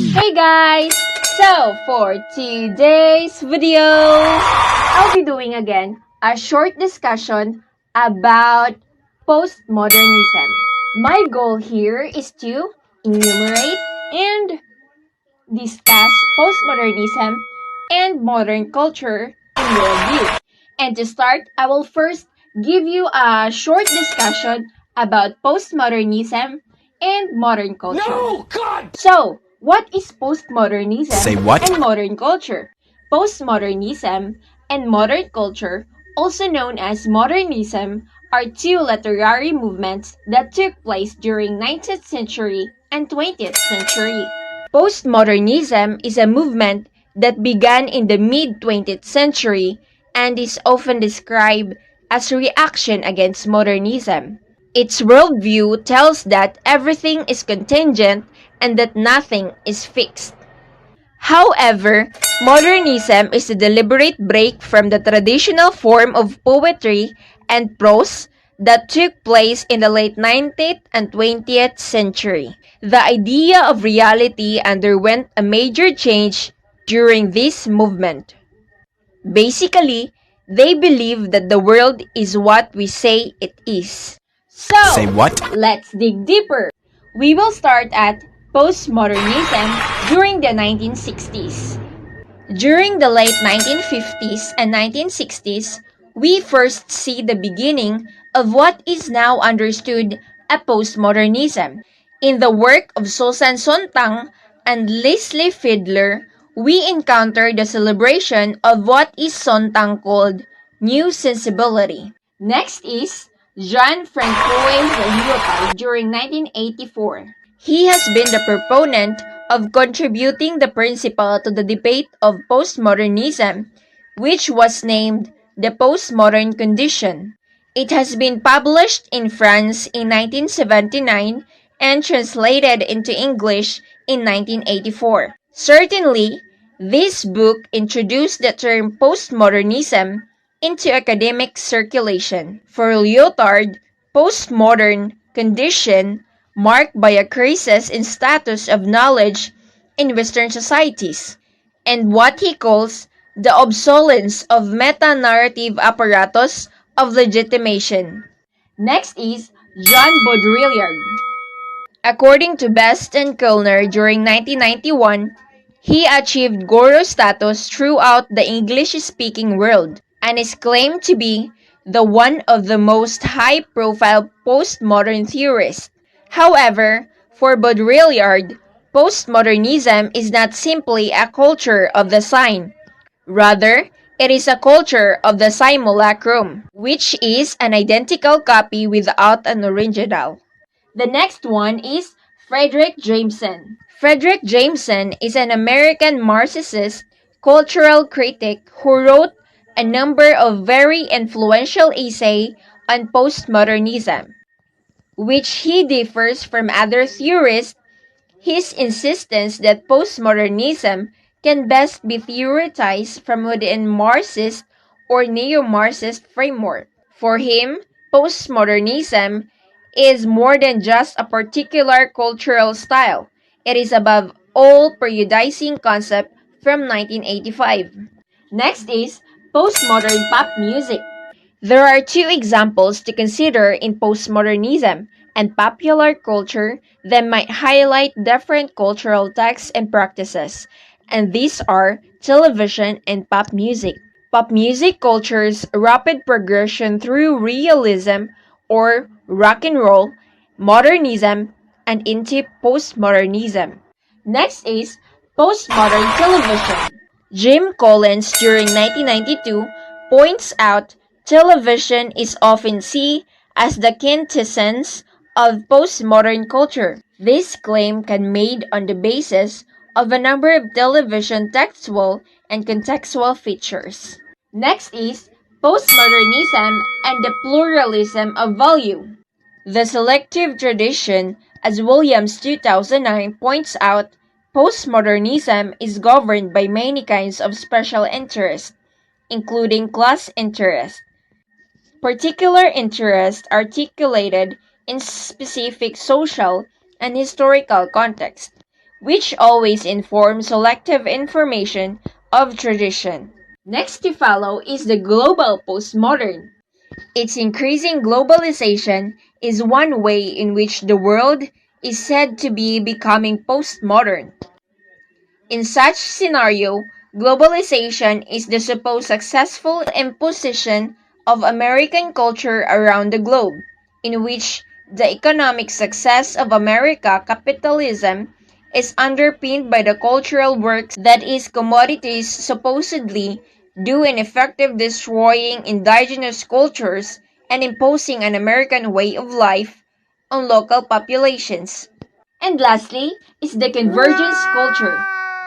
Hey guys! So, for today's video, I'll be doing again a short discussion about postmodernism. My goal here is to enumerate and discuss postmodernism and modern culture in worldview. And to start, I will first give you a short discussion about postmodernism and modern culture. No, God! So, what is postmodernism Say what? and modern culture? Postmodernism and modern culture, also known as modernism, are two literary movements that took place during 19th century and 20th century. Postmodernism is a movement that began in the mid-20th century and is often described as a reaction against modernism. Its worldview tells that everything is contingent and that nothing is fixed. However, modernism is a deliberate break from the traditional form of poetry and prose that took place in the late 19th and 20th century. The idea of reality underwent a major change during this movement. Basically, they believe that the world is what we say it is. So, Say what? let's dig deeper. We will start at postmodernism during the 1960s. During the late 1950s and 1960s, we first see the beginning of what is now understood as postmodernism. In the work of Susan Sontag and Leslie Fiedler, we encounter the celebration of what is Sontag called new sensibility. Next is Francois during 1984. He has been the proponent of contributing the principle to the debate of postmodernism, which was named the postmodern condition. It has been published in France in 1979 and translated into English in 1984. Certainly, this book introduced the term postmodernism into academic circulation. For Lyotard, postmodern condition marked by a crisis in status of knowledge in Western societies, and what he calls the obsolescence of meta-narrative apparatus of legitimation. Next is John Bodrillian. According to Best and Kellner during 1991, he achieved guru status throughout the English-speaking world and is claimed to be the one of the most high-profile postmodern theorists. However, for Baudrillard, postmodernism is not simply a culture of the sign. Rather, it is a culture of the simulacrum, which is an identical copy without an original. The next one is Fredric Jameson. Fredric Jameson is an American Marxist cultural critic who wrote a number of very influential essays on postmodernism. Which he differs from other theorists, his insistence that postmodernism can best be theorized from within Marxist or neo-Marxist framework. For him, postmodernism is more than just a particular cultural style. It is above all periodizing concept from 1985. Next is postmodern pop music. There are two examples to consider in postmodernism and popular culture that might highlight different cultural texts and practices, and these are television and pop music. Pop music culture's rapid progression through realism or rock and roll, modernism, and into postmodernism. Next is postmodern television. Jim Collins during 1992 points out television is often seen as the quintessence of postmodern culture. This claim can be made on the basis of a number of television textual and contextual features. Next is postmodernism and the pluralism of value. The selective tradition, as Williams 2009 points out, postmodernism is governed by many kinds of special interest, including class interest. Particular interest articulated in specific social and historical context, which always inform selective information of tradition. Next to follow is the global postmodern. Its increasing globalization is one way in which the world is said to be becoming postmodern. In such scenario, globalization is the supposed successful imposition of American culture around the globe, in which the economic success of America capitalism is underpinned by the cultural works that its commodities supposedly do in effective destroying indigenous cultures and imposing an American way of life on local populations. And lastly is the convergence culture.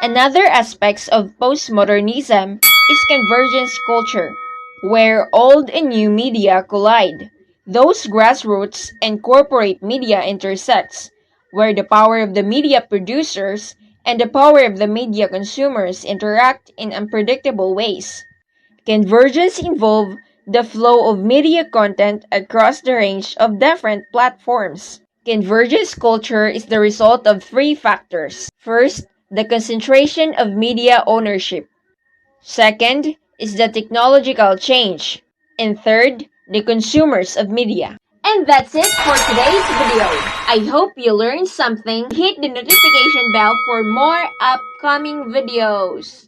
Another aspect of postmodernism is convergence culture, where old and new media collide. Those grassroots and corporate media intersects, where the power of the media producers and the power of the media consumers interact in unpredictable ways. Convergence involves the flow of media content across the range of different platforms. Convergence culture is the result of three factors. First, the concentration of media ownership. Second is the technological change. And third, the consumers of media. And that's it for today's video. I hope you learned something. Hit the notification bell for more upcoming videos.